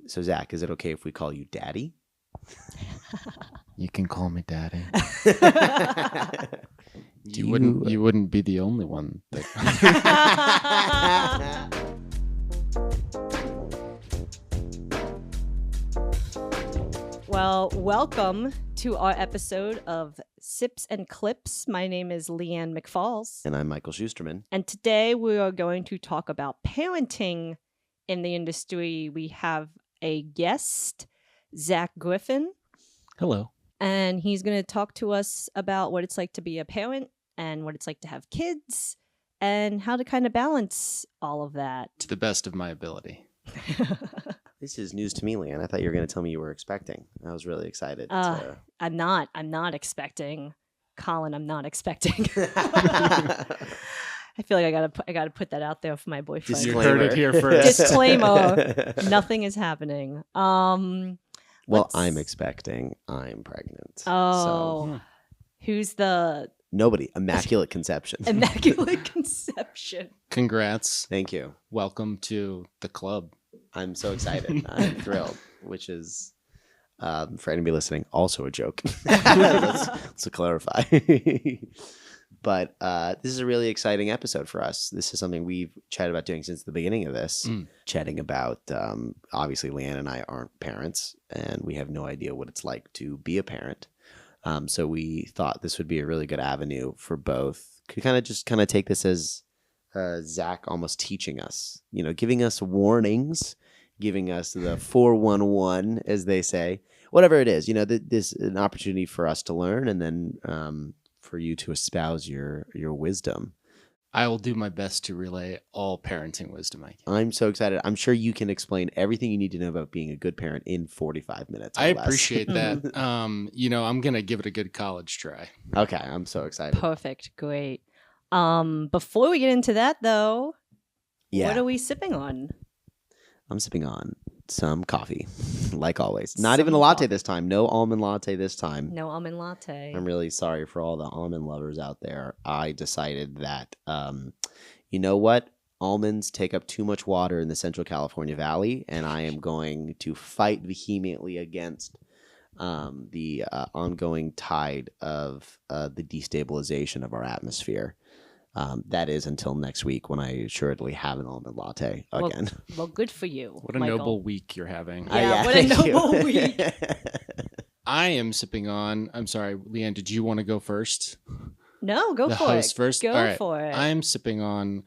So Zach, is it okay if we call you Daddy? You can call me Daddy. Do You wouldn't be the only one that Well, welcome to our episode of Sips and Clips. My name is Lian McFalls. And I'm Michael Schusterman. And today we are going to talk about parenting in the industry. We have a guest, Zach Griffin, Hello. and he's going to talk to us about what it's like to be a parent and what it's like to have kids and how to kind of balance all of that. To the best of my ability. This is news to me, Leanne. I thought you were going to tell me you were expecting. I was really excited. I'm not expecting. Colin, I'm not expecting. I feel like I gotta put that out there for my boyfriend. You heard it here first. Disclaimer: nothing is happening. Well, I'm expecting. I'm pregnant. Oh, So. Who's the Nobody. Immaculate conception. immaculate conception? Congrats. Thank you. Welcome to the club. I'm so excited. I'm thrilled, which is, for anybody listening, also a joke. let's clarify. But this is a really exciting episode for us. This is something we've chatted about doing since the beginning of this. Chatting about, obviously, Lianne and I aren't parents, and we have no idea what it's like to be a parent. So we thought this would be a really good avenue for both. Could kind of take this as Zach almost teaching us, giving us warnings, giving us the 411, as they say, whatever it is, this is an opportunity for us to learn, and then for you to espouse your wisdom. I will do my best to relay all parenting wisdom I can. I'm so excited. I'm sure you can explain everything you need to know about being a good parent in 45 minutes. I appreciate that. I'm going to give it a good college try. Okay. I'm so excited. Perfect. Great. Before we get into that, though, Yeah. what are we sipping on? I'm sipping on some coffee, like always. Not even a latte this time. No almond latte this time. No almond latte. I'm really sorry for all the almond lovers out there. I decided that, you know what? Almonds take up too much water in the Central California Valley, and I am going to fight vehemently against the ongoing tide of the destabilization of our atmosphere. That is until next week, when I assuredly have an almond latte again. Well, good for you. What a Michael. noble week you're having. Yeah, what a thank noble you. week. I am sipping on, I'm sorry, Leanne, did you want to go first? No, go The for host it. first? Go All right. for it. I'm sipping on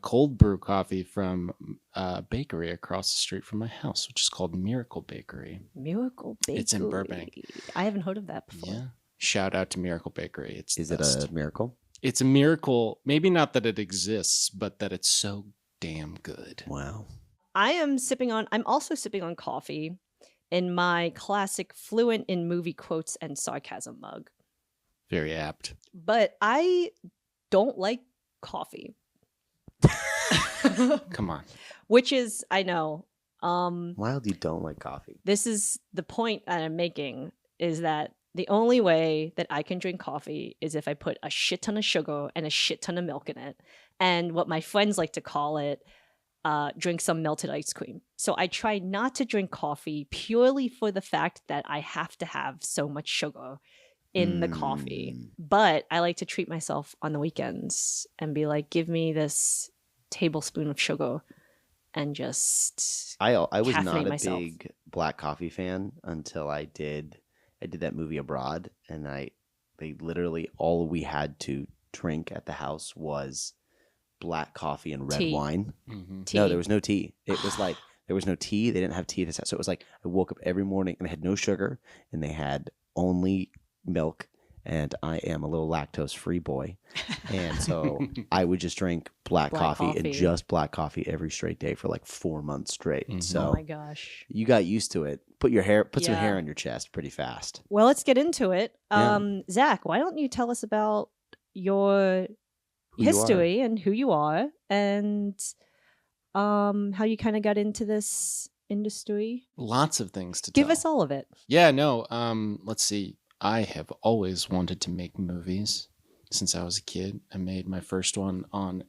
cold brew coffee from a bakery across the street from my house, which is called Miracle Bakery. Miracle Bakery. It's in Burbank. I haven't heard of that before. Yeah. Shout out to Miracle Bakery. It's Is the it best. a miracle? It's a miracle. Maybe not that it exists, but that it's so damn good. Wow. I'm also sipping on coffee in my classic fluent in movie quotes and sarcasm mug. Very apt. But I don't like coffee. Come on. Which is, I know. Wild, you don't like coffee. This is the point that I'm making, is that the only way that I can drink coffee is if I put a shit ton of sugar and a shit ton of milk in it. And what my friends like to call it, drink some melted ice cream. So I try not to drink coffee purely for the fact that I have to have so much sugar in the coffee. But I like to treat myself on the weekends and be like, give me this tablespoon of sugar and just I was not caffeinate a myself. big black coffee fan until I did that movie Abroad, and they literally, all we had to drink at the house was black coffee and red Tea. wine. Mm-hmm. tea. No, there was no tea. It was like there was no tea. They didn't have tea at this house. So it was like I woke up every morning and they had no sugar and they had only milk. And I am a little lactose-free boy, and so I would just drink black coffee and just black coffee every straight day for like 4 months straight. Mhm. So Oh my gosh. you got used to it. Put some hair on your chest pretty fast. Well, let's get into it. Yeah. Zach, why don't you tell us about your Who you history and who you are and how you kind of got into this industry? Lots of things to Give tell. us all of it. Yeah, no. Let's see. I have always wanted to make movies since I was a kid. I made my first one on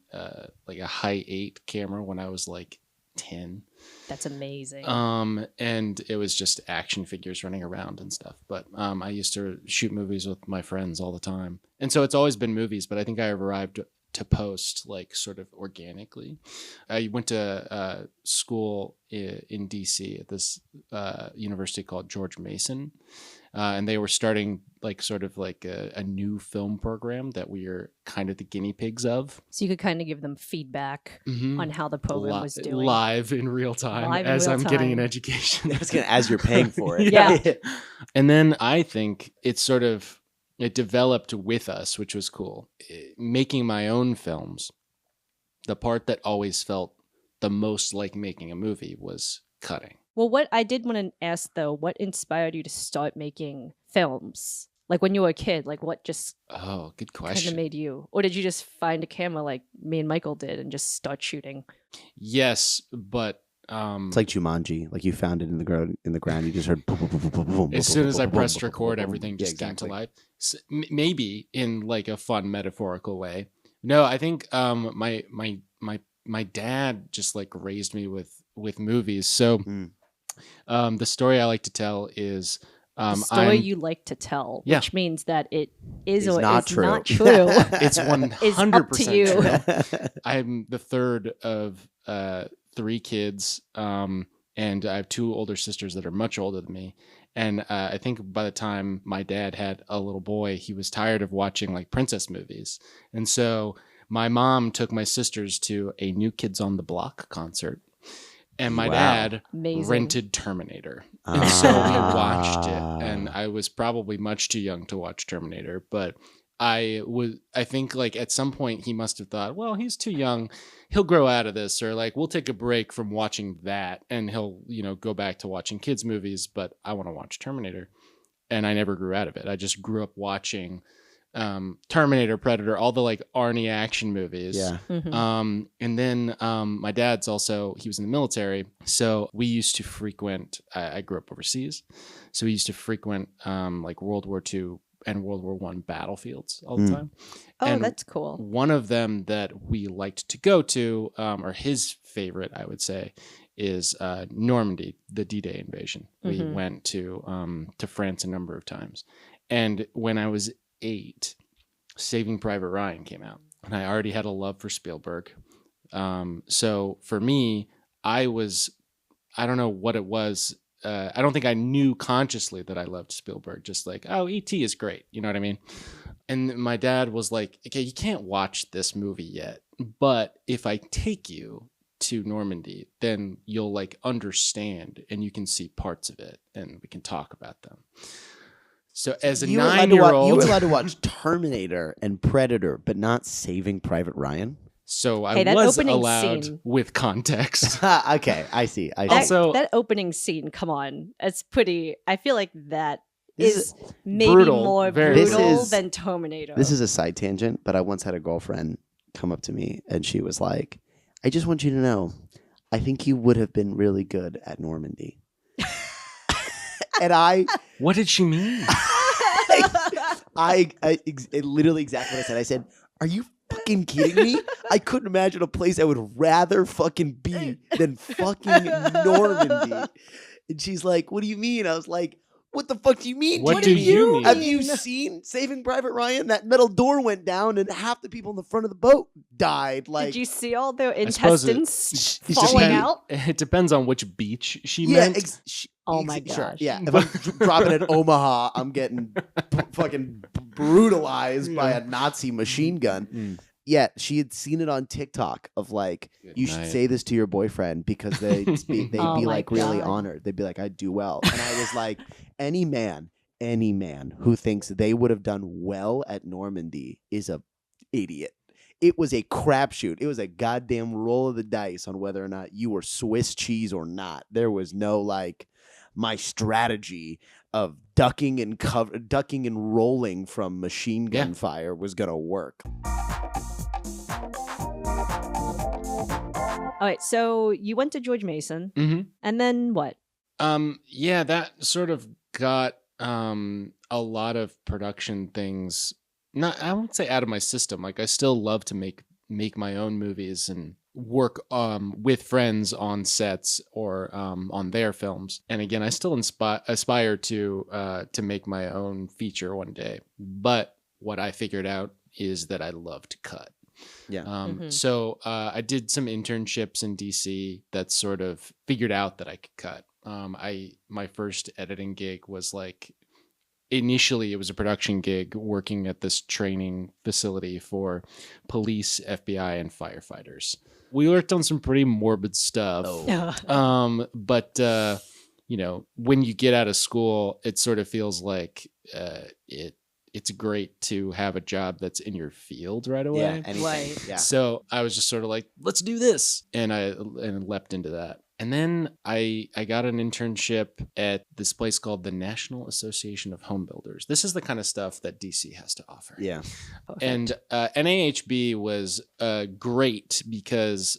like a high 8 camera when I was like 10. That's amazing. And it was just action figures running around and stuff. But I used to shoot movies with my friends all the time. And so it's always been movies, but I think I arrived to post like sort of organically. I went to school in DC at this university called George Mason. And they were starting like sort of like a new film program that we are kind of the guinea pigs of. So you could kind of give them feedback on how the program was doing. Live in real time Live in as real I'm getting an time. education. As you're paying for it. Yeah. And then I think it developed with us, which was cool. Making my own films, the part that always felt the most like making a movie was cutting. Well, what I did want to ask though, what inspired you to start making films? Like when you were a kid, like what just Oh, good kind question. of made you? Or did you just find a camera like me and Michael did and just start shooting? Yes, but It's like Jumanji. Like you found it in the ground. You just heard boom, boom, boom, boom, boom, boom, as soon boom, as I boom, pressed boom, record, boom, boom. everything Yeah, just came to exactly. life. Maybe in like a fun metaphorical way. No, I think my dad just like raised me with movies. So the story I like to tell is The story you like to tell, Yeah. which means that it is It's or not is true. not true. it's 100% Is up to you. true. I'm the third of 3 kids, and I have 2 older sisters that are much older than me. And I think by the time my dad had a little boy, he was tired of watching like princess movies. And so my mom took my sisters to a New Kids on the Block concert. And my Wow. dad Amazing. rented Terminator. And so we watched it. And I was probably much too young to watch Terminator. But I think like at some point he must have thought, well, he's too young. He'll grow out of this, or like we'll take a break from watching that and he'll, go back to watching kids movies, but I want to watch Terminator. And I never grew out of it. I just grew up watching Terminator, Predator, all the like Arnie action movies. Yeah. Mhm. And then my dad's also, he was in the military. So we used to frequent, I grew up overseas. So we used to frequent like World War II and World War I battlefields all the time. Oh, And that's cool. one of them that we liked to go to, or his favorite, I would say, is Normandy, the D-Day invasion. We went to France a number of times. And when I was 8, Saving Private Ryan came out. And I already had a love for Spielberg. So for me, I don't know what it was. I don't think I knew consciously that I loved Spielberg. Just like, oh, E.T. is great. You know what I mean? And my dad was like, okay, you can't watch this movie yet. But if I take you to Normandy, then you'll like understand and you can see parts of it and we can talk about them. So as a You were allowed to 9-year-old, you were allowed to watch Terminator and Predator, but not Saving Private Ryan. so I Hey, that was opening allowed scene- with context. Okay, I see. I see. Also- that opening scene, come on. It's pretty, I feel like that This is maybe brutal, more very brutal brutal. than Terminator. This is a side tangent, but I once had a girlfriend come up to me and she was like, I just want you to know, I think you would have been really good at Normandy. And I What did she mean? literally exactly what I said. I said, are you fucking kidding me? I couldn't imagine a place I would rather fucking be than fucking Normandy. And she's like, what do you mean? I was like, what the fuck do you mean? What do you mean? Have you seen Saving Private Ryan? That metal door went down and half the people in the front of the boat died. Like, Did you see all their suppose it- intestines it falling depends- out? It depends on which beach she yeah, meant. Oh my sure, gosh. yeah. If I'm dropping at Omaha, I'm getting fucking brutalized by a Nazi machine gun. Yeah, she had seen it on TikTok of like, you should night. say this to your boyfriend because they'd be Oh my like really God. honored. They'd be like, I do well. And I was like, any man who thinks they would have done well at Normandy is a idiot. It was a crapshoot. It was a goddamn roll of the dice on whether or not you were Swiss cheese or not. There was no like my strategy of ducking and rolling from machine gun fire was gonna work. All right, so you went to George Mason, Mm-hmm. and then what? Yeah, that sort of got a lot of production things. Not, I won't say out of my system. Like I still love to make my own movies, and work with friends on sets or on their films. And again, I still aspire to make my own feature one day. But what I figured out is that I love to cut. Yeah. So I did some internships in DC that sort of figured out that I could cut. My first editing gig was like, initially it was a production gig working at this training facility for police, FBI, and firefighters. We worked on some pretty morbid stuff. But you know, when you get out of school, it sort of feels like it's great to have a job that's in your field right away. Yeah, anything. Right. Yeah. So I was just sort of like, let's do this. And I leapt into that. And then I got an internship at this place called the National Association of Home Builders. This is the kind of stuff that DC has to offer. Yeah. Perfect. And NAHB was great because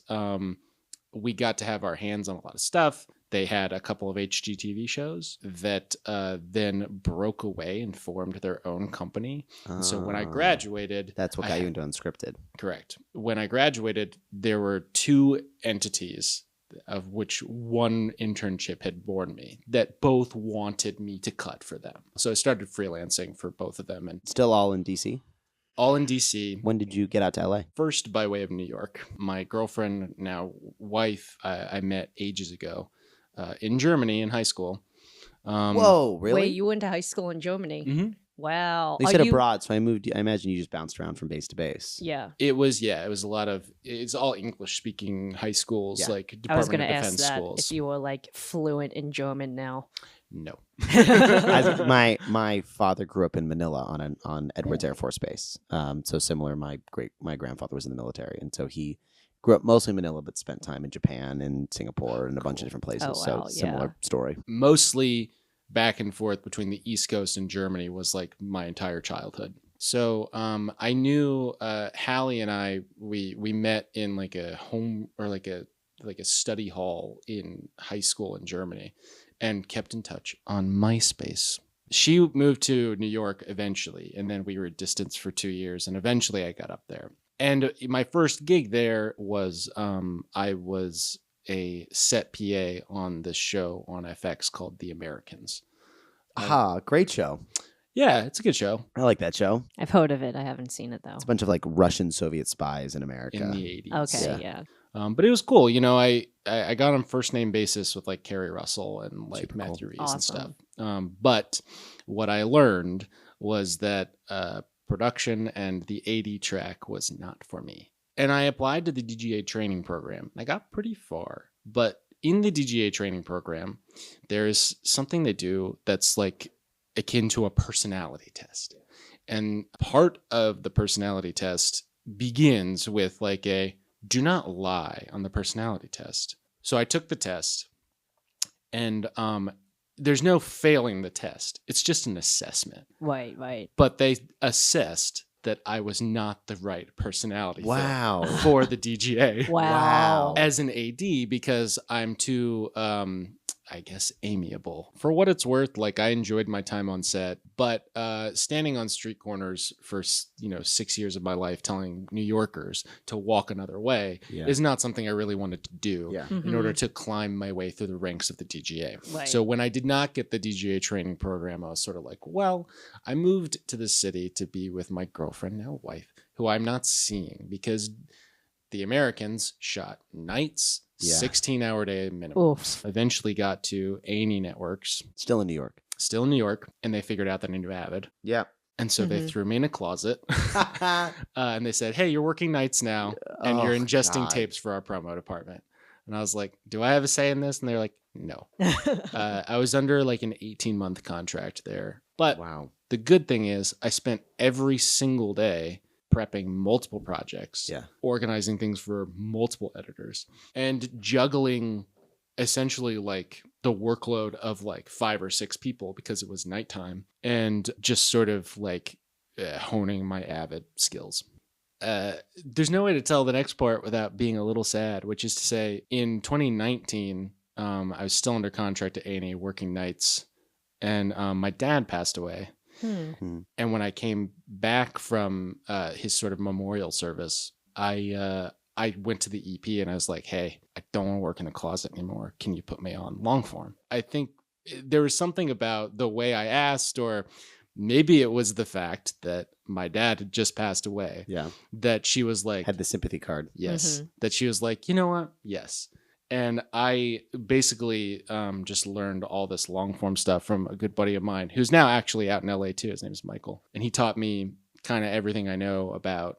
we got to have our hands on a lot of stuff. They had a couple of HGTV shows that then broke away and formed their own company. And so when I graduated... That's what got you into Unscripted. Correct. When I graduated, there were 2 entities, of which one internship had borne me, that both wanted me to cut for them. So I started freelancing for both of them. And Still all in DC? all in DC. When did you get out to LA? First by way of New York. My girlfriend, now wife, I met ages ago in Germany in high school. Whoa, really? Wait, you went to high school in Germany? Mhm. Wow. They said abroad, so I imagine you just bounced around from base to base. Yeah. It was a lot of, it's all English speaking high schools, Yeah. like I was Department going of to ask Defense that schools. if you were like fluent in German now. No. My father grew up in Manila on Edwards Air Force Base. So similar. My grandfather was in the military, and so he grew up mostly in Manila, but spent time in Japan and Singapore and a bunch of different places. Oh, wow, So similar story. Mostly back and forth between the East Coast and Germany was like my entire childhood. So I knew Hallie and I, we met in like a home or like a study hall in high school in Germany and kept in touch on MySpace. She moved to New York eventually, and then we were distanced for 2 years, and eventually I got up there. And my first gig there was I was a set PA on this show on FX called The Americans. Great show. Yeah, it's a good show. I like that show. I've heard of it. I haven't seen it though. It's a bunch of like Russian Soviet spies in America. In the 80s. Okay, yeah. But it was cool. You know, I got on first name basis with like Kerry Russell and like Super Matthew cool. Reeves and Awesome. stuff. But what I learned was that production and the AD track was not for me. And I applied to the DGA training program. I got pretty far. But in the DGA training program, there's something they do that's like akin to a personality test. And part of the personality test begins with like a do not lie on the personality test. So I took the test, and there's no failing the test. It's just an assessment. Right. But they assessed that I was not the right personality Wow. fit for the DGA Wow. as an AD because I'm too, I guess, amiable. For what it's worth, like I enjoyed my time on set, but standing on street corners for 6 years of my life telling New Yorkers to walk another way is not something I really wanted to do in order to climb my way through the ranks of the DGA. Right. So when I did not get the DGA training program, I was sort of like, well, I moved to this city to be with my girlfriend, now wife, who I'm not seeing because the Americans shot nights, 16-hour day minimums. Oof. Eventually got to A&E Networks, Still in New York. still in New York, and they figured out that I knew Avid. Yeah. And so they threw me in a closet and they said, hey, you're working nights now and you're ingesting tapes for our promo department. And I was like, do I have a say in this? And they're like, no. I was under like an 18-month contract there. But Wow. the good thing is I spent every single day prepping multiple projects, organizing things for multiple editors, and juggling essentially like the workload of like 5 or 6 people because it was nighttime, and just sort of like honing my Avid skills. There's no way to tell the next part without being a little sad, which is to say in 2019, I was still under contract at A&E working nights, and my dad passed away. And when I came back from his sort of memorial service, I I went to the EP and I was like, hey, I don't want to work in a closet anymore. Can you put me on long form? I think there was something about the way I asked, or maybe it was the fact that my dad had just passed away. Yeah. That she was like, Had the sympathy card. yes. That she was like, you know what? Yes. And I basically just learned all this long form stuff from a good buddy of mine who's now actually out in LA too. His name is Michael. And he taught me kind of everything I know about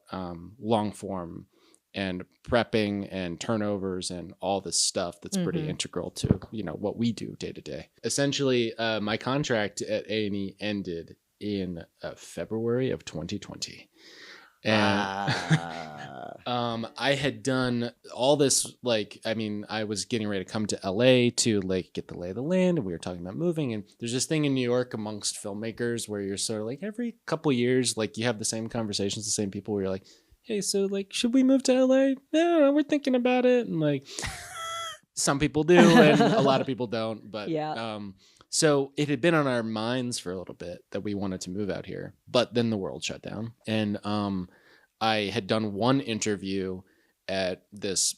long form and prepping and turnovers and all this stuff that's pretty integral to, you know, what we do day to day. Essentially, my contract at A&E ended in February of 2020. And I had done all this, like, I mean, I was getting ready to come to LA to like get the lay of the land, and we were talking about moving. And there's this thing in New York amongst filmmakers where you're sort of like every couple years, like you have the same conversations, the same people where you're like, hey, so like, should we move to LA? Yeah, we're thinking about it. And like, some people do, and a lot of people don't. But so it had been on our minds for a little bit that we wanted to move out here, but then the world shut down. And I had done one interview at this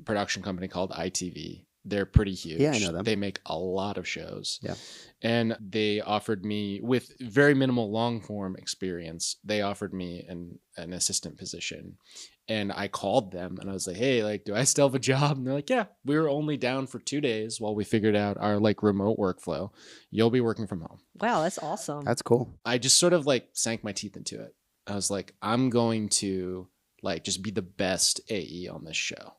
production company called ITV. They're pretty huge. Yeah, I know them. They make a lot of shows. Yeah. And they offered me, with very minimal long form experience, they offered me an assistant position. And I called them and I was like, hey, like, do I still have a job? And they're like, yeah, we were only down for 2 days while we figured out our like remote workflow. You'll be working from home. Wow, that's awesome. That's cool. I just sort of like sank my teeth into it. I was like, I'm going to like just be the best AE on this show.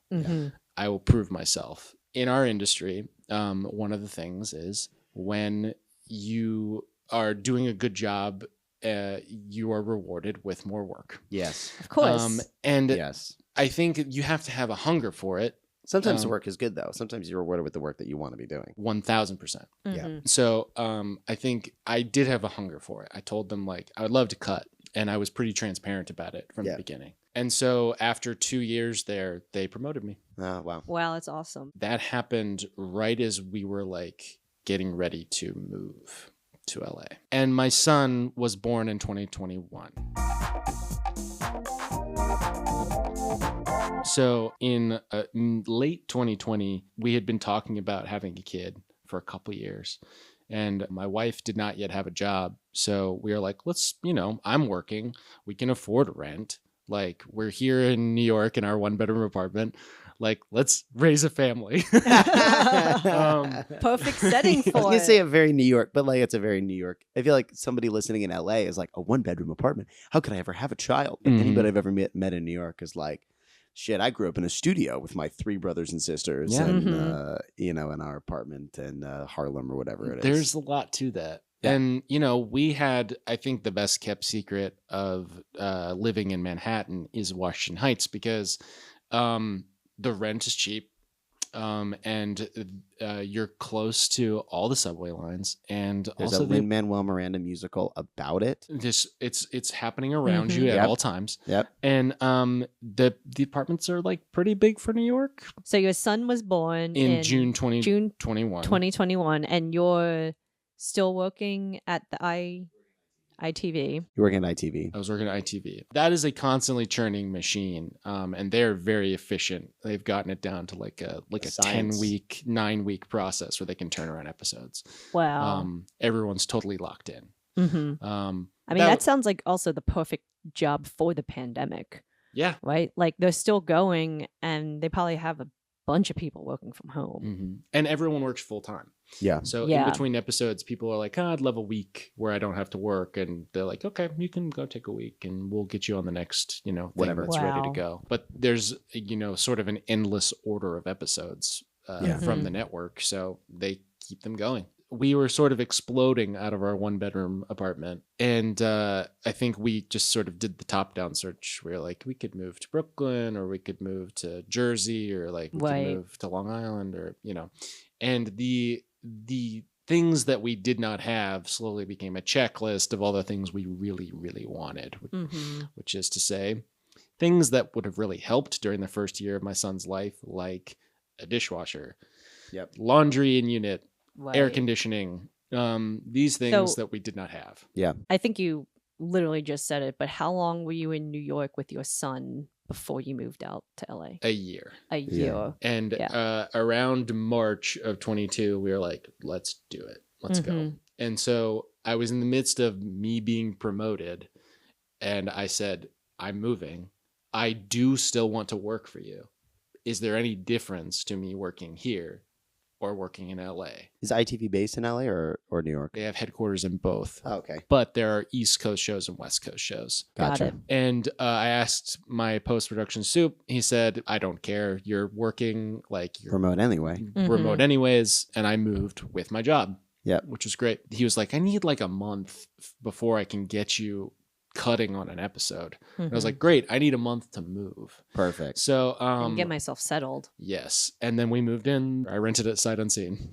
I will prove myself. In our industry, one of the things is when you are doing a good job, you are rewarded with more work. Yes. Of course. And Yes. I think you have to have a hunger for it. Sometimes the work is good, though. Sometimes you're rewarded with the work that you want to be doing. 1000%. Yeah. So I think I did have a hunger for it. I told them like I would love to cut, and I was pretty transparent about it from the beginning. And so after 2 years there, they promoted me. Oh, wow. Wow, that's awesome. That happened right as we were like getting ready to move to LA. And my son was born in 2021. So in late 2020, we had been talking about having a kid for a couple years. And my wife did not yet have a job. So we were like, let's, you know, I'm working. We can afford rent. Like, we're here in New York in our 1-bedroom apartment. Like, let's raise a family. Perfect setting for I was going it. to say a very New York, but like it's a very New York. I feel like somebody listening in LA is like, a 1-bedroom apartment. How could I ever have a child? But anybody I've ever met in New York is like, shit, I grew up in a studio with my 3 brothers and sisters and, you know, in our apartment in Harlem or whatever it is. There's a lot to that. Yeah. And, you know, we had, I think the best kept secret of living in Manhattan is Washington Heights, because the rent is cheap. And you're close to all the subway lines, and There's also a Lin-Manuel Miranda musical about it. it's happening around you at all times. Yep. And the apartments are like pretty big for New York. So your son was born in June June 2021. 2021, and you're still working at the ITV. You're working at ITV. I was working at ITV. That is a constantly churning machine, and they're very efficient. They've gotten it down to like a Science. 10-week, 9-week process where they can turn around episodes. Wow. Everyone's totally locked in. I mean, that sounds like also the perfect job for the pandemic, Yeah. right? Like they're still going, and they probably have a bunch of people working from home. And everyone works full time. Yeah. So in between episodes, people are like, I'd love a week where I don't have to work. And they're like, okay, you can go take a week and we'll get you on the next, you know, whatever that's ready to go. But there's, you know, sort of an endless order of episodes from the network. So they keep them going. We were sort of exploding out of our 1-bedroom apartment. And I think we just sort of did the top-down search. We were like, we could move to Brooklyn, or we could move to Jersey, or like we could move to Long Island, or, you know. And the things that we did not have slowly became a checklist of all the things we really, really wanted, which is to say things that would have really helped during the first year of my son's life, like a dishwasher, laundry in unit, air conditioning, these things that we did not have. Yeah. I think you literally just said it, but how long were you in New York with your son before you moved out to LA? A year. A year. And around March of 22, we were like, let's do it. Let's go. And so I was in the midst of me being promoted, and I said, I'm moving. I do still want to work for you. Is there any difference to me working here or working in LA? Is ITV based in LA or New York? They have headquarters in both. Oh, okay. But there are East Coast shows and West Coast shows. Gotcha. Got it. And I asked my post-production soup. He said, I don't care. You're working like you're Remote anyway. remote anyways. And I moved with my job. Yeah. Which was great. He was like, I need like a month before I can get you cutting on an episode. And I was like, great. I need a month to move. Perfect. So and get myself settled. yes. And then we moved in. I rented it sight unseen.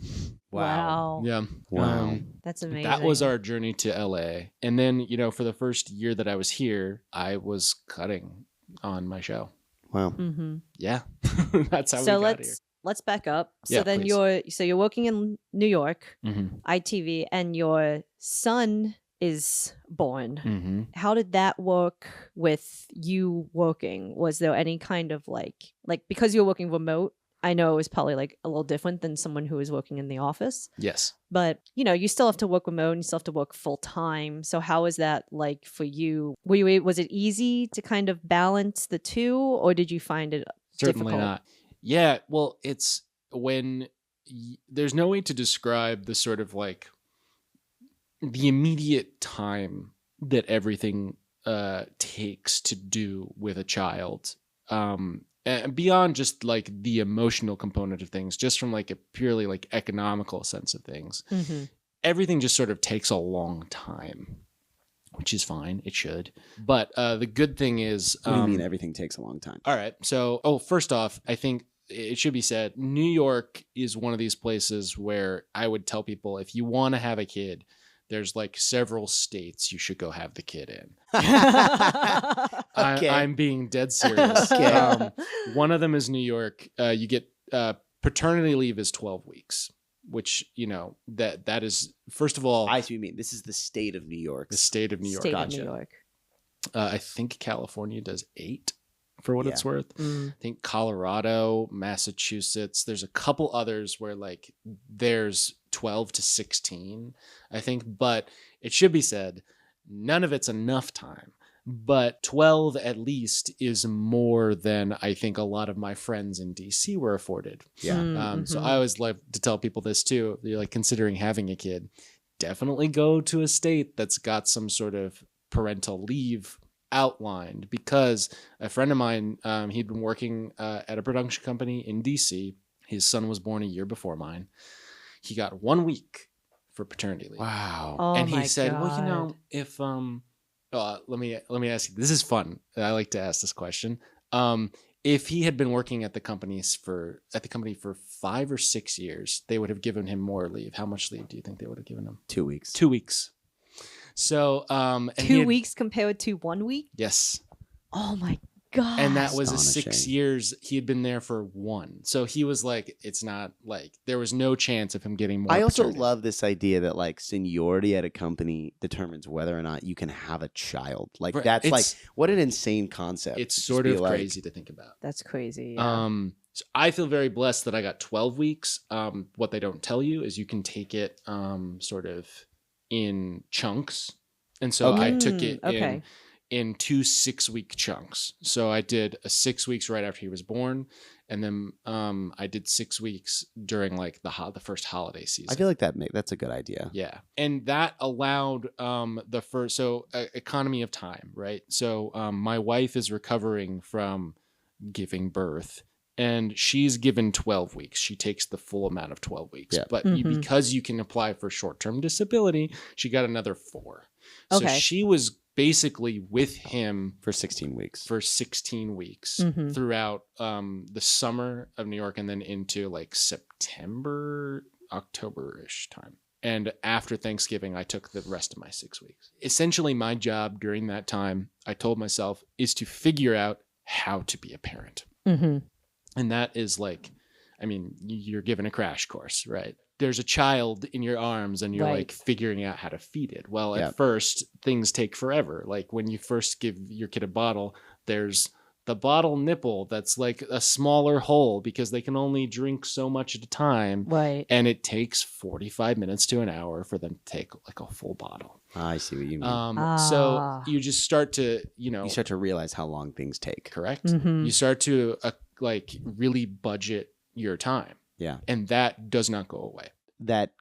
Wow. Yeah. Wow. That's amazing. That was our journey to LA. And then, you know, for the first year that I was here, I was cutting on my show. Wow. Yeah. That's how So we got here. let's back up. So Yeah, then please. you're working in New York, Mm-hmm. ITV, and your son is born. Mm-hmm. How did that work with you working? Was there any kind of like because you're working remote, I know it was probably like a little different than someone who was working in the office, Yes. but you know, you still have to work remote and you still have to work full time. So how was that like for you? Was it easy to kind of balance the two, or did you find it Certainly difficult? not. Yeah. Well, it's when there's no way to describe the sort of like the immediate time that everything takes to do with a child. And beyond just like the emotional component of things, just from like a purely like economical sense of things, everything just sort of takes a long time, which is fine. It should. But the good thing is, What do you mean everything takes a long time? all right. So, first off, I think it should be said, New York is one of these places where I would tell people, if you want to have a kid, there's like several states you should go have the kid in. Okay. I'm being dead serious. Okay. One of them is New York. You get paternity leave is 12 weeks, which, you know, that is, first of all, I see what you mean. This is the state of New York. the state of New York. State of Gotcha. New York. I think California does 8 for what it's worth. Mm. I think Colorado, Massachusetts, there's a couple others where like there's 12 to 16, I think, but it should be said, none of it's enough time. But 12 at least is more than I think a lot of my friends in DC were afforded. Yeah. So I always like to tell people this too. You're like considering having a kid, definitely go to a state that's got some sort of parental leave outlined, because a friend of mine, he'd been working at a production company in DC. His son was born a year before mine. He got 1 week for paternity leave. Wow. Oh And my he said, well, you know, God. if let me ask you, this is fun. I like to ask this question. If he had been working at the company for 5 or 6 years, they would have given him more leave. How much leave do you think they would have given him? 2 weeks. 2 weeks. So and he 2 had- weeks compared to 1 week? Yes. Oh my God. And that was a Astonishing. 6 years. He had been there for 1. So he was like, it's not like there was no chance of him getting more. I also paternity. love this idea that like seniority at a company determines whether or not you can have a child. Like Right. that's like It's- what an insane concept. It's to just sort be of like, crazy to think about. That's crazy. Yeah. So I feel very blessed that I got 12 weeks. What they don't tell you is you can take it sort of in chunks. And so Okay. I took it okay. in 2 6-week chunks. So I did a 6 weeks right after he was born, and then I did 6 weeks during like the first holiday season. I feel like that's a good idea. Yeah. And that allowed the first, economy of time, right? So my wife is recovering from giving birth, and she's given 12 weeks. She takes the full amount of 12 weeks. Yeah. But Mhm. because you can apply for short-term disability, she got another 4. So Okay. she was basically with him For 16 weeks. for 16 weeks Mhm. throughout the summer of New York, and then into like September, October-ish time. And after Thanksgiving, I took the rest of my 6 weeks. Essentially, my job during that time, I told myself, is to figure out how to be a parent. Mm-hmm. And that is like, I mean, you're given a crash course, right? There's a child in your arms and you're Right. like figuring out how to feed it. Well, Yeah. at first, things take forever. Like when you first give your kid a bottle, there's the bottle nipple that's like a smaller hole because they can only drink so much at a time. Right. And it takes 45 minutes to an hour for them to take like a full bottle. I see what you mean. So you just start to, You start to realize how long things take. correct. Mhm. You start to like really budget your time. Yeah. And that does not go away. That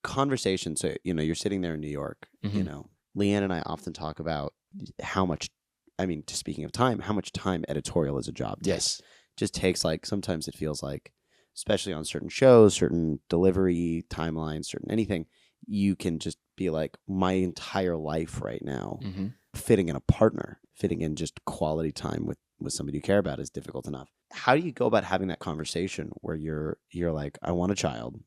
conversation, so, you're sitting there in New York, Mhm. Lian and I often talk about how much, speaking of time, how much time editorial as a job takes. Yes. Just takes like, sometimes it feels like, especially on certain shows, certain delivery timelines, certain anything, you can just be like, my entire life right now, Mm-hmm. fitting in a partner, fitting in just quality time with somebody you care about is difficult enough. How do you go about having that conversation where you're like, I want a child.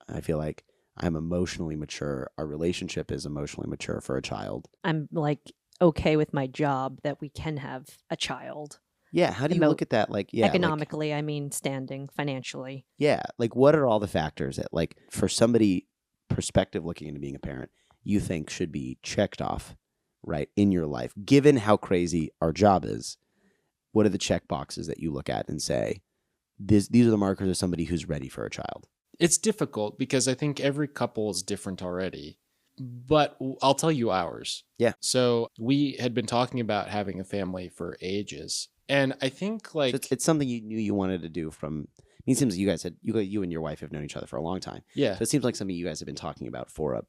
I feel like I'm emotionally mature. Our relationship is emotionally mature for a child. I'm like okay with my job that we can have a child. Yeah. How do you look at that? Like, yeah, Economically, I mean, standing financially. yeah. Like, what are all the factors that, like, for somebody perspective looking into being a parent, you think should be checked off, right, in your life, given how crazy our job is? What are the check boxes that you look at and say, these are the markers of somebody who's ready for a child? It's difficult because I think every couple is different already. But I'll tell you ours. Yeah. So we had been talking about having a family for ages. And I think like So it's something you knew you wanted to do from. It seems like you guys had you and your wife have known each other for a long time. yeah, So it seems like something you guys have been talking about for a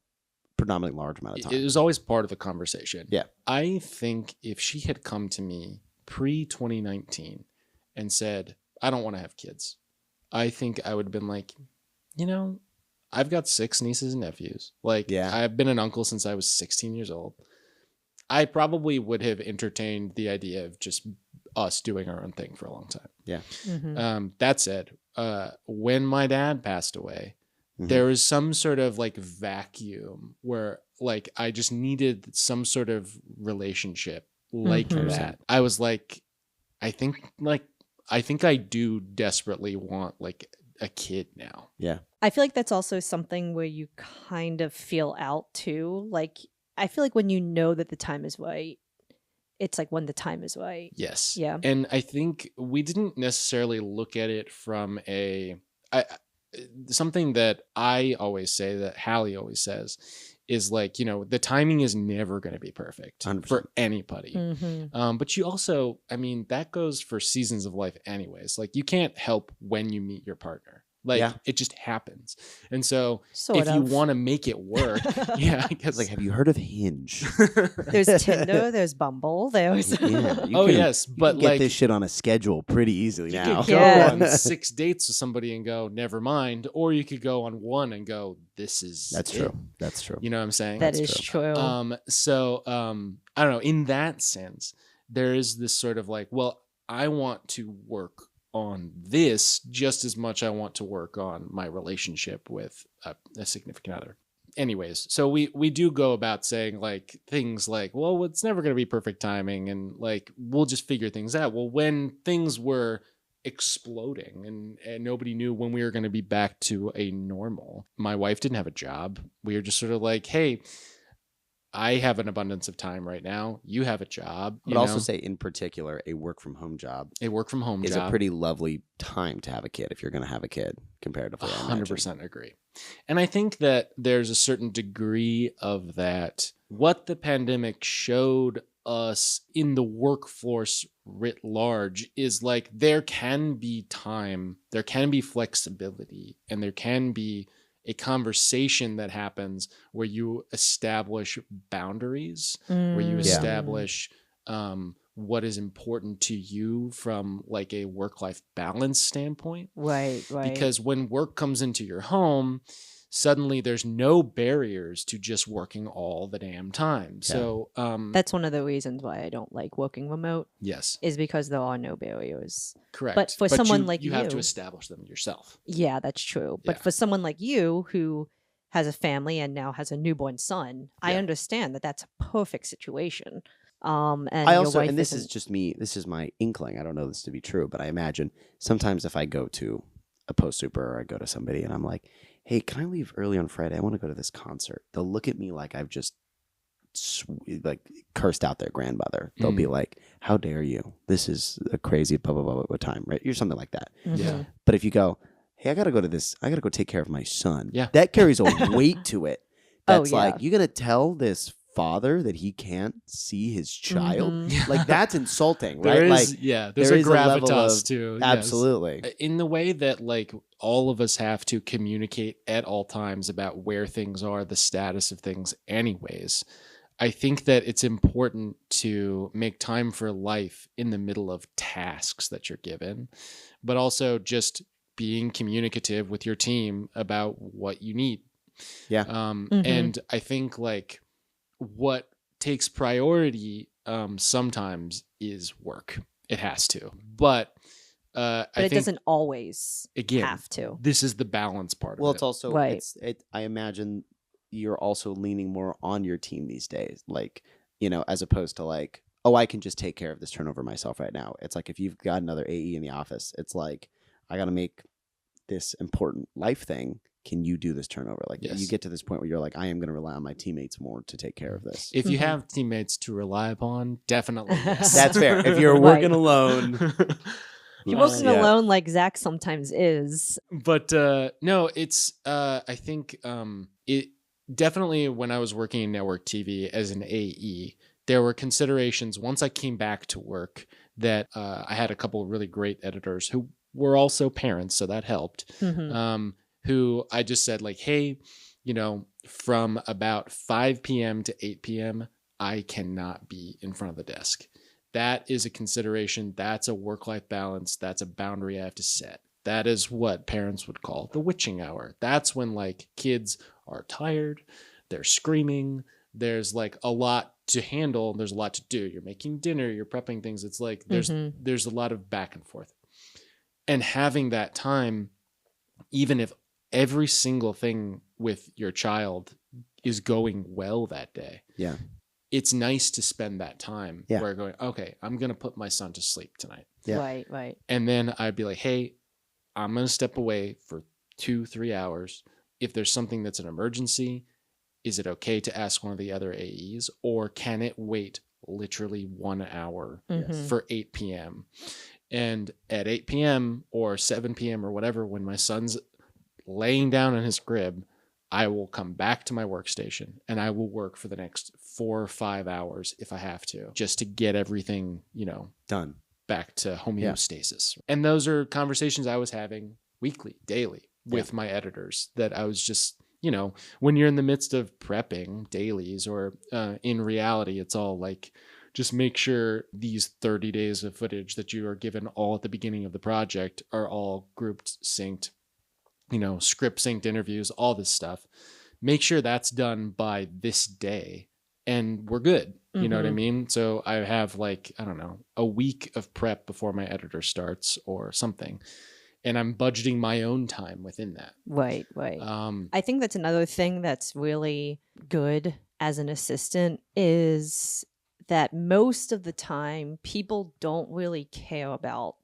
predominantly large amount of time. it was always part of the conversation. Yeah. I think if she had come to me pre-2019 and said, I don't want to have kids, I think I would have been like, I've got 6 nieces and nephews. Like, Yeah. I've been an uncle since I was 16 years old. I probably would have entertained the idea of just us doing our own thing for a long time. Yeah. Mhm. That said, when my dad passed away, Mhm. there was some sort of like vacuum where like I just needed some sort of relationship like Mhm. that. I was like, I think I do desperately want like a kid now. Yeah. I feel like that's also something where you kind of feel out too. Like, I feel like when you know that the time is right, it's like when the time is right. Yes. Yeah. And I think we didn't necessarily look at it from something that I always say, that Hallie always says, is like, the timing is never going to be perfect 100%. for anybody. Mm-hmm. But you also, that goes for seasons of life anyways. Like, you can't help when you meet your partner. Like, Yeah. it just happens. And so Sort if you of. want to make it work, yeah, I guess. It's like, have you heard of Hinge? There's Tinder, there's Bumble, there's Yeah, you oh, can- yes. you But can get like, this shit on a schedule pretty easily you now. could go Yeah. on 6 dates with somebody and go, never mind. Or you could go on one and go, this is That's it. true. That's true. You know what I'm saying? that That's is true. So I don't know. In that sense, there is this sort of like, well, I want to work on this just as much I want to work on my relationship with a significant other. Anyways, so we do go about saying like things like, well, it's never going to be perfect timing, and like we'll just figure things out. Well, when things were exploding and nobody knew when we were going to be back to a normal, my wife didn't have a job. We were just sort of like, hey, I have an abundance of time right now. You have a job. But also say, in particular, a work from home job a work from home is job. a pretty lovely time to have a kid if you're going to have a kid, comparatively. I imagine. 100% agree. And I think that there's a certain degree of that. What the pandemic showed us in the workforce writ large is like there can be time, there can be flexibility, and there can be a conversation that happens where you establish boundaries, where you Mm. establish what is important to you from like a work-life balance standpoint. Right. Because when work comes into your home, suddenly there's no barriers to just working all the damn time. Yeah. So that's one of the reasons why I don't like working remote, yes, is because there are no barriers. correct. But for someone you, like you have to you- establish them yourself. Yeah, that's true. But Yeah. for someone like you who has a family and now has a newborn son, I Yeah. understand that that's a perfect situation. And I your also, wife and this is isn't- just me, this is my inkling. I don't know this to be true, but I imagine sometimes if I go to a post super or I go to somebody and I'm like, hey, can I leave early on Friday? I want to go to this concert. They'll look at me like I've just like cursed out their grandmother. They'll be like, "How dare you? This is a crazy blah blah blah blah time, right?" You're something like that. Yeah. But if you go, "Hey, I gotta go take care of my son," Yeah. that carries a weight to it. That's yeah. like, you're gonna tell this father that he can't see his child? Like, that's insulting, right? There's there a is a level gravitas of- to absolutely. Yes. In the way that like all of us have to communicate at all times about where things are, the status of things anyways. I think that it's important to make time for life in the middle of tasks that you're given, but also just being communicative with your team about what you need. Yeah. And I think like what takes priority sometimes is work. It has to. But But I it think, doesn't always again, have to. this is the balance part Well, of it's it. also Right. I imagine you're also leaning more on your team these days, like, as opposed to like, oh, I can just take care of this turnover myself right now. It's like, if you've got another AE in the office, it's like, I got to make this important life thing. Can you do this turnover? Like, Yes. you get to this point where you're like, I am going to rrely on my teammates more to take care of this. If you have teammates to rely upon, definitely yes. That's fair. If you're working alone, If you're working Yeah. alone like Zach sometimes is. But no, it's I think it definitely, when I was working in network TV as an AE, there were considerations once I came back to work that I had a couple of really great editors who were also parents, so that helped. Who I just said like, hey, from about 5 p.m. to 8 p.m., I cannot be in front of the desk. That is a consideration. That's a work-life balance. That's a boundary I have to set. That is what parents would call the witching hour. That's when like kids are tired, they're screaming, there's like a lot to handle, there's a lot to do. You're making dinner, you're prepping things. It's like there's a lot of back and forth. And having that time, even if every single thing with your child is going well that day. Yeah. It's nice to spend that time Yeah. where going, okay, I'm going to put my son to sleep tonight. Yeah. Right. And then I'd be like, hey, I'm going to step away for 2-3 hours. If there's something that's an emergency, is it okay to ask one of the other AEs, or can it wait literally 1 hour for 8 p.m.? And at 8 p.m. or 7 p.m. or whatever, when my son's laying down in his crib, I will come back to my workstation and I will work for the next 4 or 5 hours if I have to, just to get everything, done, back to homeostasis. And those are conversations I was having weekly, daily with my editors, that I was just, when you're in the midst of prepping dailies, or in reality, it's all like, just make sure these 30 days of footage that you are given all at the beginning of the project are all grouped, synced, script synced interviews, all this stuff. Make sure that's done by this day and we're good. You know what I mean? So I have like, I don't know, a week of prep before my editor starts or something. And I'm budgeting my own time within that. Right. I think that's another thing that's really good as an assistant, is that most of the time people don't really care about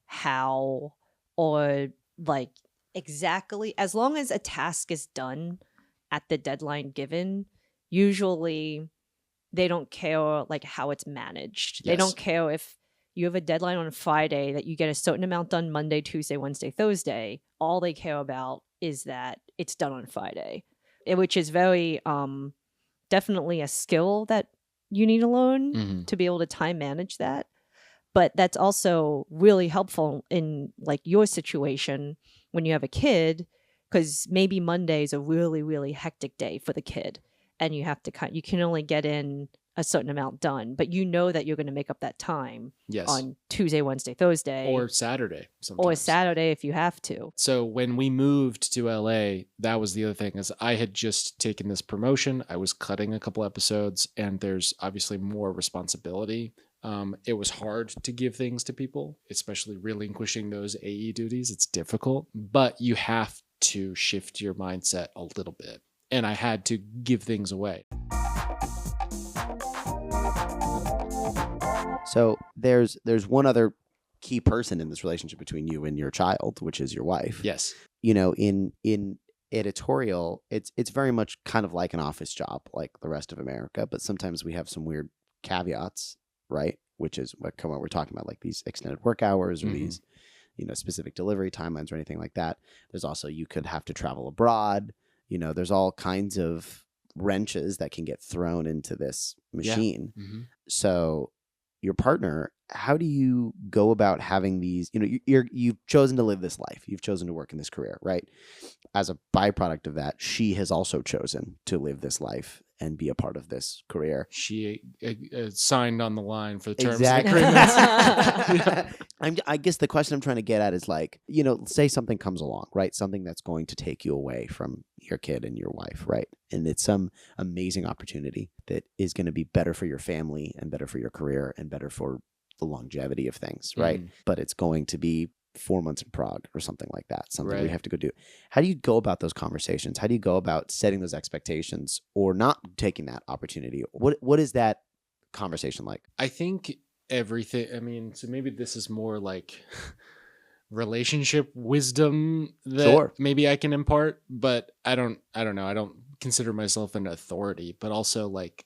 how, or like exactly, as long as a task is done at the deadline given, usually they don't care like how it's managed. They don't care if you have a deadline on Friday that you get a certain amount done Monday, Tuesday, Wednesday, Thursday. All they care about is that it's done on Friday, which is very definitely a skill that you need to learn to be able to time manage that. But that's also really helpful in like your situation when you have a kid, because maybe Monday is a really, really hectic day for the kid, and you have to you can only get in a certain amount done, but you know that you're going to make up that time on Tuesday, Wednesday, Thursday, or Saturday sometimes. Or Saturday if you have to. So when we moved to LA, that was the other thing, is I had just taken this promotion. I was cutting a couple episodes, and there's obviously more responsibility. It was hard to give things to people, especially relinquishing those AE duties. It's difficult, but you have to shift your mindset a little bit. And I had to give things away. So there's one other key person in this relationship between you and your child, which is your wife. Yes. In editorial, it's very much kind of like an office job, like the rest of America, but sometimes we have some weird caveats, right? Which is what we're talking about, like these extended work hours or these, specific delivery timelines or anything like that. There's also, you could have to travel abroad. There's all kinds of wrenches that can get thrown into this machine. So your partner, how do you go about having these, you've chosen to live this life. You've chosen to work in this career, right? As a byproduct of that, she has also chosen to live this life and be a part of this career. She signed on the line for the terms Exactly. and agreements. I guess the question I'm trying to get at is like, say something comes along, right? Something that's going to take you away from your kid and your wife, right? And it's some amazing opportunity that is going to be better for your family and better for your career and better for the longevity of things, right? But it's going to be 4 months in Prague or something like that, something we have to go do. How do you go about those conversations? How do you go about setting those expectations or not taking that opportunity? What is that conversation like? I think everything, so maybe this is more like relationship wisdom that maybe I can impart, but I don't know. I don't consider myself an authority, but also like,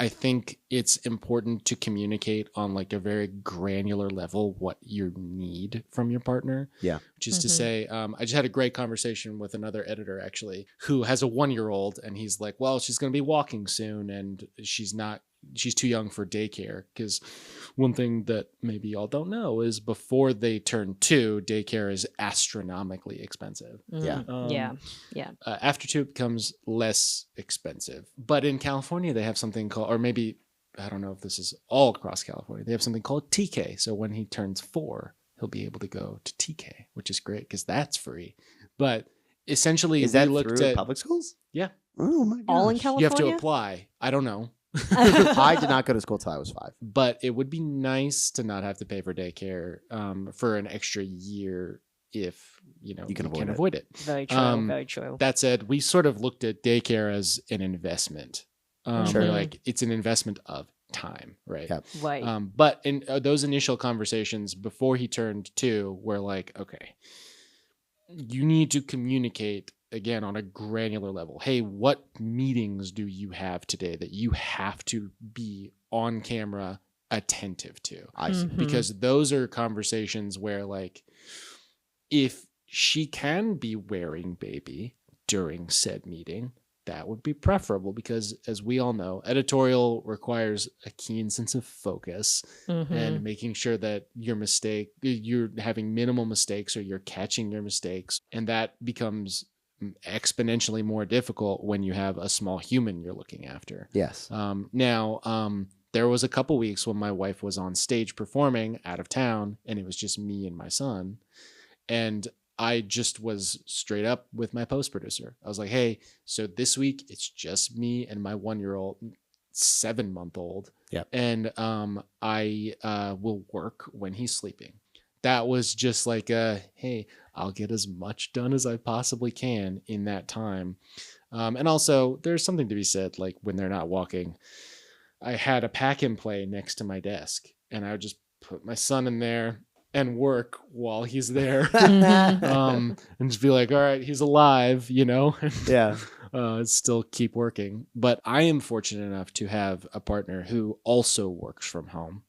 I think it's important to communicate on like a very granular level what you need from your partner. Yeah. Which is to say, I just had a great conversation with another editor actually who has a 1-year-old, and he's like, well, she's going to be walking soon and she's too young for daycare. Because one thing that maybe y'all don't know is before they turn 2, daycare is astronomically expensive. After 2, it becomes less expensive. But in California, they have something called, or maybe, I don't know if this is all across California, they have something called TK. So when he turns 4, he'll be able to go to TK, which is great because that's free. But essentially, is that through public schools? Yeah. Oh my gosh. All in California? You have to apply. I don't know. I did not go to school till I was 5. But it would be nice to not have to pay for daycare for an extra year if you can avoid it. Very true. Very true. That said, we sort of looked at daycare as an investment. Like it's an investment of time, right? Yep. Right. But in those initial conversations before he turned 2, we're like, okay, you need to communicate again on a granular level. Hey, what meetings do you have today that you have to be on camera attentive to? I see. Because those are conversations where like, if she can be wearing baby during said meeting, that would be preferable because, as we all know, editorial requires a keen sense of focus and making sure that you're having minimal mistakes or you're catching your mistakes. And that becomes exponentially more difficult when you have a small human you're looking after. Yes. There was a couple weeks when my wife was on stage performing out of town and it was just me and my son. And I just was straight up with my post producer. I was like, hey, so this week it's just me and my 1-year-old, 7-month-old. Yep. And I will work when he's sleeping. That was just like, hey, I'll get as much done as I possibly can in that time. And also there's something to be said, like when they're not walking, I had a pack and play next to my desk and I would just put my son in there and work while he's there. And just be like, all right, he's alive, Yeah. Still keep working. But I am fortunate enough to have a partner who also works from home.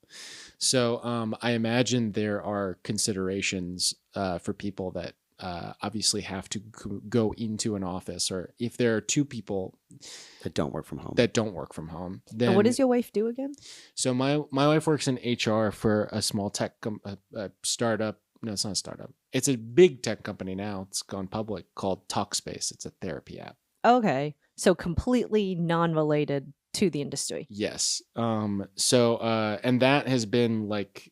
So I imagine there are considerations for people that obviously have to go into an office, or if there are 2 people that don't work from home. Then, what does your wife do again? So my wife works in HR for a small tech startup. No, it's not a startup. It's a big tech company now. It's gone public, called Talkspace. It's a therapy app. Okay. So completely non-related to the industry. Yes. And that has been like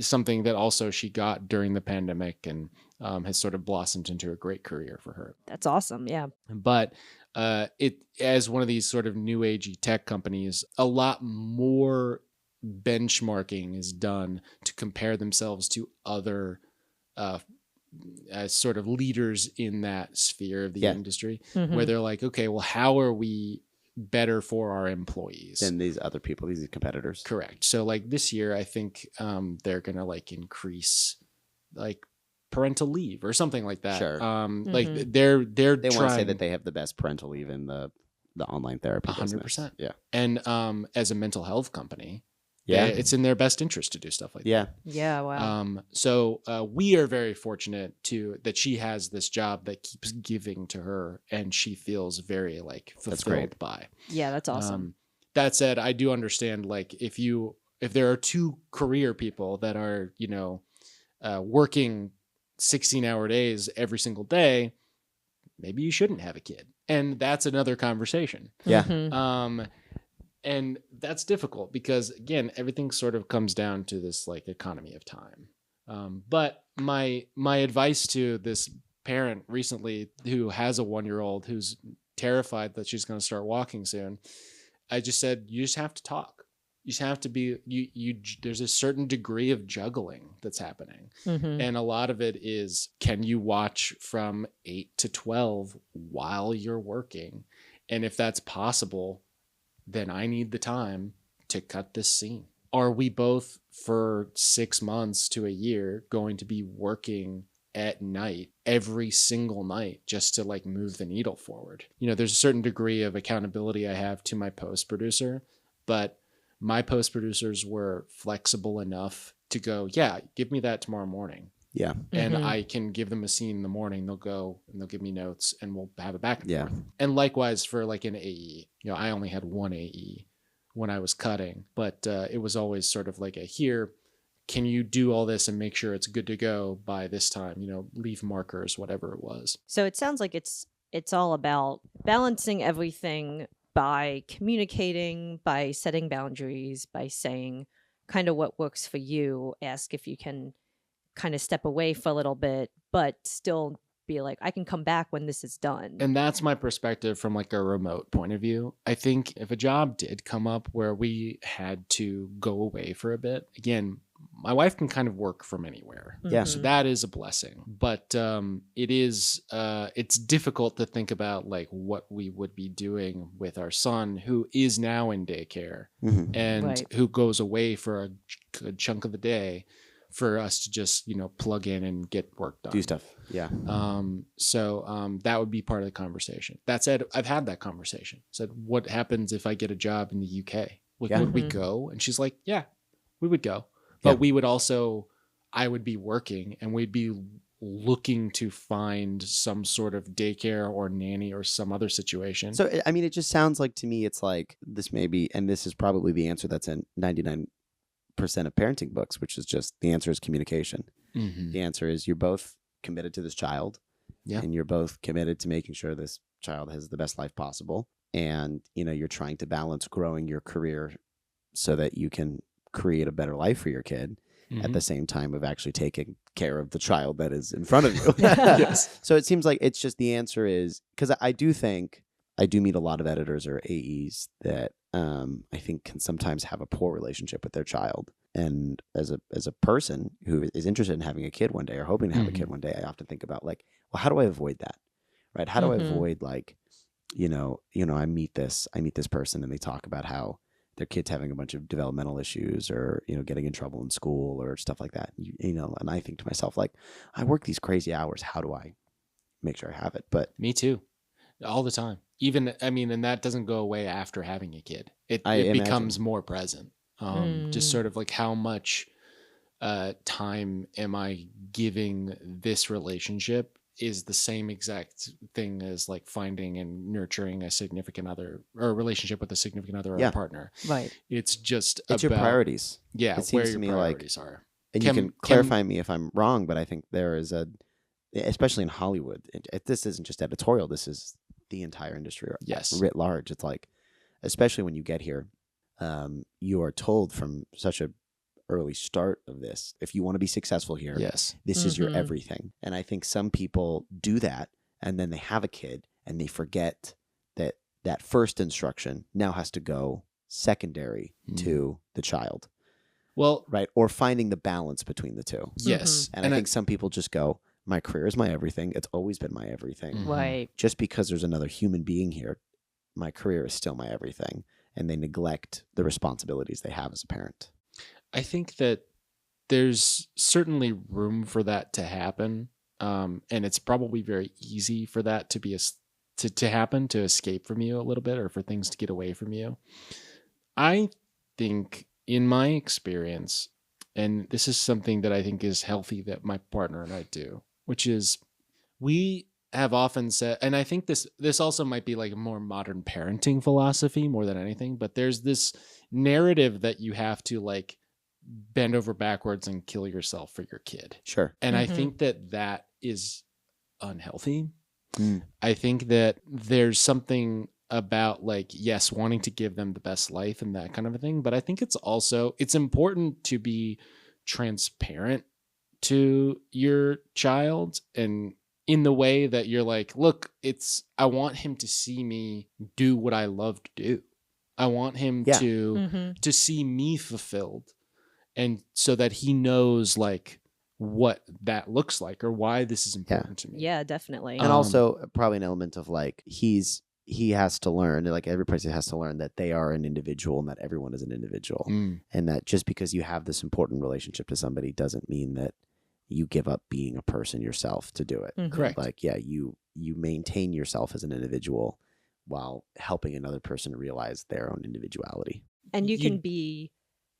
something that also she got during the pandemic and has sort of blossomed into a great career for her. That's awesome. Yeah. But it, as one of these sort of new agey tech companies, a lot more benchmarking is done to compare themselves to other as sort of leaders in that sphere of the industry, where they're like, okay, well, how are we better for our employees than these other people, these competitors? Correct. So like this year, I think they're gonna like increase like parental leave or something like that. Sure. Like they're They want to say trying that they have the best parental leave in the online therapy 100%. business. Yeah. And as a mental health company, Yeah. it's in their best interest to do stuff like Yeah. Yeah, wow. that. So we are very fortunate that she has this job that keeps giving to her, and she feels very like That's fulfilled great. by. Yeah, that's awesome. That said, I do understand, like, if there are two career people that are, working 16-hour days every single day, maybe you shouldn't have a kid. And that's another conversation. Yeah. Mhm. And that's difficult because, again, everything sort of comes down to this like economy of time. But my advice to this parent recently who has a 1-year-old who's terrified that she's going to start walking soon, I just said, you just have to talk. You just have to be, there's a certain degree of juggling that's happening. Mhm. And a lot of it is, can you watch from 8 to 12 while you're working? And if that's possible, then I need the time to cut this scene. Are we both for 6 months to a year going to be working at night every single night just to like move the needle forward? There's a certain degree of accountability I have to my post producer, but my post producers were flexible enough to go, yeah, give me that tomorrow morning. Yeah. And Mhm. I can give them a scene in the morning. They'll go and they'll give me notes and we'll have it back and Yeah. forth. And likewise for like an AE, I only had one AE when I was cutting, but it was always sort of like here, can you do all this and make sure it's good to go by this time, leave markers, whatever it was. So it sounds like it's all about balancing everything by communicating, by setting boundaries, by saying kind of what works for you. Ask if you can kind of step away for a little bit, but still be like, I can come back when this is done. And that's my perspective from like a remote point of view. I think if a job did come up where we had to go away for a bit, again, my wife can kind of work from anywhere. Yeah. So that is a blessing. But it's difficult to think about like what we would be doing with our son who is now in daycare Mhm. and Right. who goes away for a good chunk of the day for us to just, plug in and get work done. Do stuff. Yeah. So that would be part of the conversation. That said, I've had that conversation. Said, what happens if I get a job in the UK? Like, Yeah. would we Mhm. go? And she's like, yeah, we would go. But Yeah. we would also, I would be working and we'd be looking to find some sort of daycare or nanny or some other situation. So, I mean, it just sounds like to me, it's like this may be, and this is probably the answer that's in 99% of parenting books, which is just the answer is communication. Mhm. The answer is you're both committed to this child, Yeah. and you're both committed to making sure this child has the best life possible. And, you're trying to balance growing your career so that you can create a better life for your kid at Mhm. the same time of actually taking care of the child that is in front of you. Yes. So it seems like it's just the answer is, because I do think I do meet a lot of editors or AEs that I think can sometimes have a poor relationship with their child. And as a person who is interested in having a kid one day or hoping to have a kid one day, I often think about like, well, how do I avoid that? Right? How do I Mhm. avoid like, I meet this person and they talk about how their kid's having a bunch of developmental issues or, getting in trouble in school or stuff like that. And I think to myself, like, I work these crazy hours. How do I make sure I have it? But Me too. All the time. Even, and that doesn't go away after having a kid. It I imagine. becomes more present. Just Mm. sort of like how much time am I giving this relationship is the same exact thing as like finding and nurturing a significant other or a relationship with a significant other or Yeah. a partner. Right. It's just it's about your priorities. Yeah, It where seems to your me like- priorities are. And Can- you can clarify me if I'm wrong, but I think there is especially in Hollywood, this isn't just editorial, this is the entire industry Yes. writ large. It's like, especially when you get here, you are told from such a early start of this, if you want to be successful here, Yes. this is your Mhm. everything. And I think some people do that and then they have a kid and they forget that first instruction now has to go secondary to the child, Well, right? Or finding the balance between the two. yes. And I think some people just go, my career is my everything. It's always been my everything. Mhm. Right. Just because there's another human being here, my career is still my everything. And they neglect the responsibilities they have as a parent. I think that there's certainly room for that to happen. And it's probably very easy for that to be to happen, to escape from you a little bit, or for things to get away from you. I think, in my experience, and this is something that I think is healthy that my partner and I do, which is we have often said, and I think this also might be like a more modern parenting philosophy more than anything, but there's this narrative that you have to like bend over backwards and kill yourself for your kid. Sure. And I think that is unhealthy. I think that there's something about like, yes, wanting to give them the best life and that kind of a thing. But I think it's important to be transparent to your child, and in the way that you're like, look, I want him to see me do what I love to do. I want him to see me fulfilled. And so that he knows like what that looks like or why this is important to me. Yeah, definitely. And also probably an element of like, he has to learn, like every person has to learn that they are an individual and that everyone is an individual. And that just because you have this important relationship to somebody doesn't mean that you give up being a person yourself to do it. Correct. Like, yeah, you maintain yourself as an individual while helping another person realize their own individuality. And you can be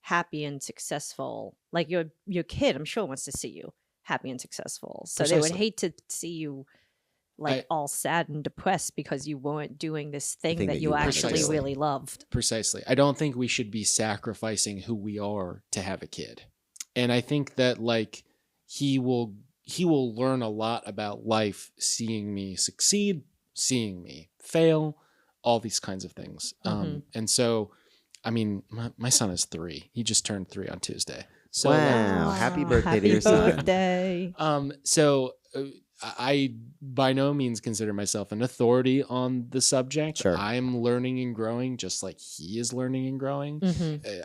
happy and successful. Like your kid, I'm sure, wants to see you happy and successful. So they would hate to see you like all sad and depressed because you weren't doing this thing that you actually really loved. Precisely. I don't think we should be sacrificing who we are to have a kid. And I think that like he will learn a lot about life seeing me succeed, seeing me fail, all these kinds of things. And so, I mean, my son is 3. He just turned 3 on Tuesday. So wow. Happy birthday to your son. So I by no means consider myself an authority on the subject. Sure. I'm learning and growing just like he is learning and growing.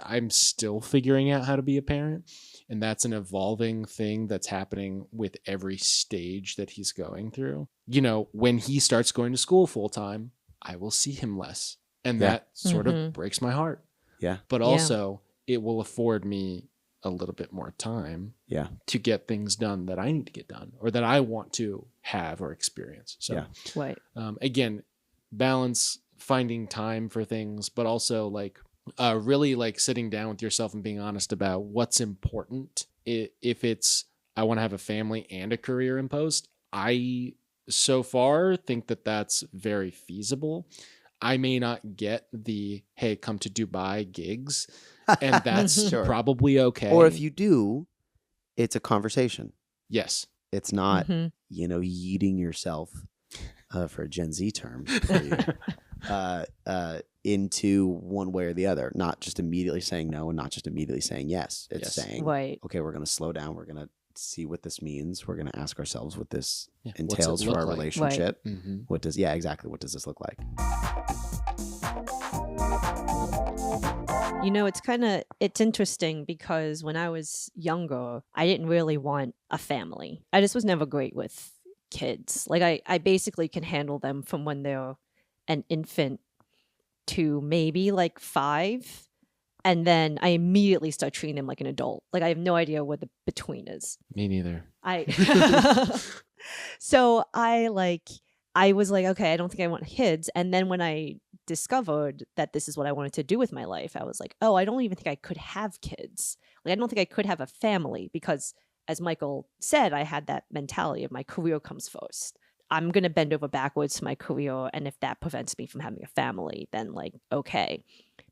I'm still figuring out how to be a parent. And that's an evolving thing that's happening with every stage that he's going through. You know, when he starts going to school full time, I will see him less. And that sort of breaks my heart. Yeah. But also it will afford me a little bit more time to get things done that I need to get done or that I want to have or experience. So again, balance, finding time for things, but also like really like sitting down with yourself and being honest about what's important. If it's, I want to have a family and a career in post, I so far think that that's very feasible. I may not get the, hey, come to Dubai gigs, and that's probably okay. Or if you do, it's a conversation. Yes. It's not, yeeting yourself, for a Gen Z term, into one way or the other. Not just immediately saying no and not just immediately saying yes. It's saying, okay, we're going to slow down. We're going to see what this means. We're going to ask ourselves what this entails for our relationship. What does this look like? You know, it's interesting because when I was younger, I didn't really want a family. I just was never great with kids. Like I basically can handle them from when they're an infant to maybe like 5. And then I immediately start treating them like an adult. Like I have no idea what the between is. Me neither. So I was like, okay, I don't think I want kids. And then when I discovered that this is what I wanted to do with my life, I was like, oh, I don't even think I could have kids. Like I don't think I could have a family because, as Michael said, I had that mentality of my career comes first. I'm going to bend over backwards to my career. And if that prevents me from having a family, then like, okay.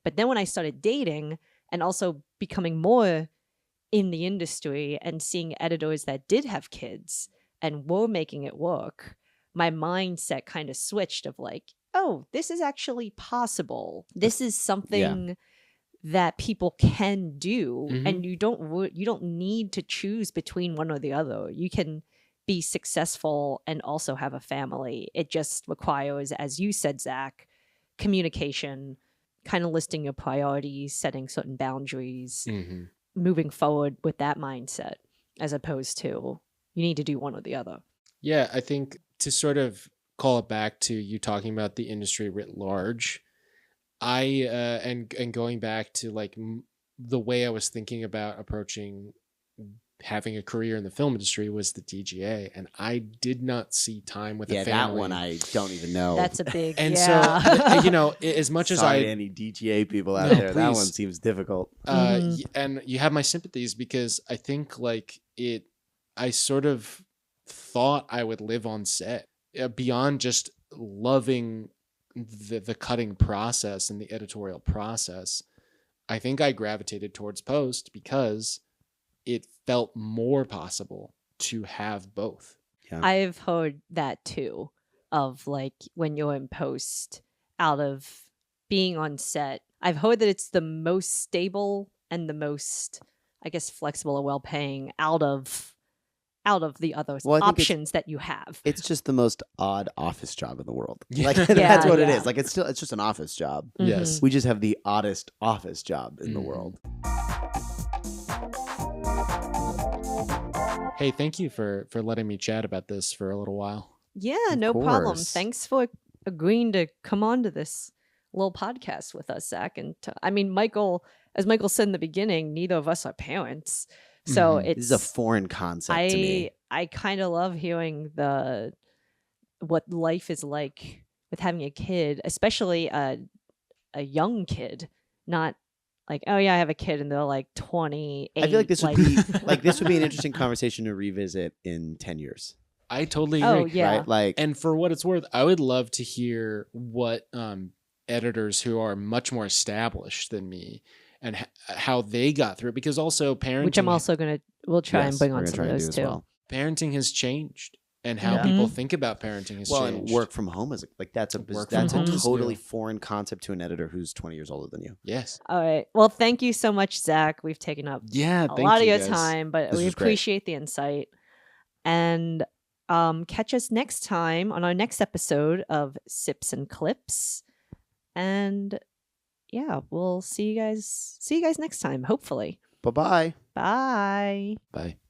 But then when I started dating and also becoming more in the industry and seeing editors that did have kids and were making it work, my mindset kind of switched of like, oh, this is actually possible. This is something that people can do. And you don't need to choose between one or the other. You can be successful and also have a family. It just requires, as you said, Zach, communication, kind of listing your priorities, setting certain boundaries, moving forward with that mindset, as opposed to you need to do one or the other. Yeah, I think to sort of call it back to you talking about the industry writ large, and going back to like the way I was thinking about approaching having a career in the film industry was the DGA, and I did not see Time with a Family. That one I don't even know. That's a big, And yeah. so, you know, as much as Sorry to any DGA people out No, there, that please. one seems difficult. And you have my sympathies, because I think like I sort of thought I would live on set beyond just loving the cutting process and the editorial process. I think I gravitated towards post because it felt more possible to have both. Yeah. I've heard that too, of like when you're in post, out of being on set. I've heard that it's the most stable and the most, I guess, flexible or well-paying out of the other options that you have. It's just the most odd office job in the world. Yeah. Like Yeah, that's what it yeah. is. Like it's just an office job. Yes. We just have the oddest office job in the world. Hey, thank you for letting me chat about this for a little while. Yeah, Of no problem. course. Thanks for agreeing to come on to this little podcast with us, Zach. And I mean, Michael, as Michael said in the beginning, neither of us are parents. So it's This is a foreign concept to me. I kind of love hearing what life is like with having a kid, especially a young kid, not like, oh yeah, I have a kid and they're like 28. I feel like this would be this would be an interesting conversation to revisit in 10 years. I totally agree. Oh yeah. Right? Like, And for what it's worth, I would love to hear what editors who are much more established than me and how they got through it, because also parenting, which I'm also we'll try and yes, bring we're on gonna some try of and do those as too. well. parenting has changed, and how Yeah. people think about parenting has Well, changed. and work from home is like that's a Work that's from a home is totally new. foreign concept to an editor who's 20 years older than you. Yes. All right. Well, thank you so much, Zach. We've taken up Yeah. a Thank lot of you your guys. time, but This we was great. appreciate the insight. And catch us next time on our next episode of Sips and Clips. And yeah, we'll see you guys next time, hopefully. Bye-bye. Bye. Bye.